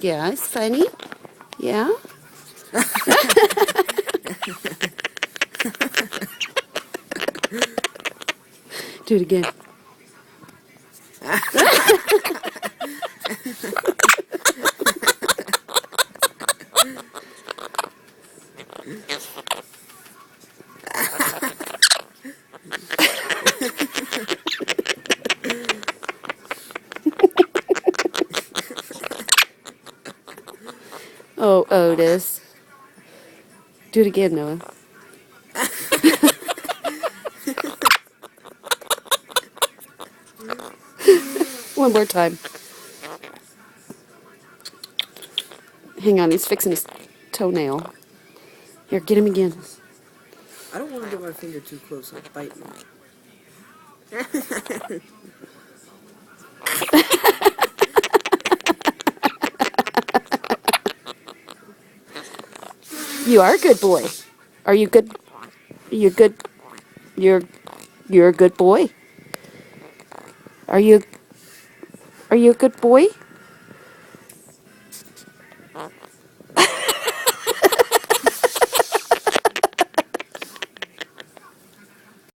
Yeah, it's funny. Yeah. Do it again. Oh, Otis. Do it again, Noah. One more time. Hang on, he's fixing his toenail. Here, get him again. I don't want to get my finger too close. I'll bite me. You are a good boy. Are you good? You good? You're a good boy. Are you a good boy?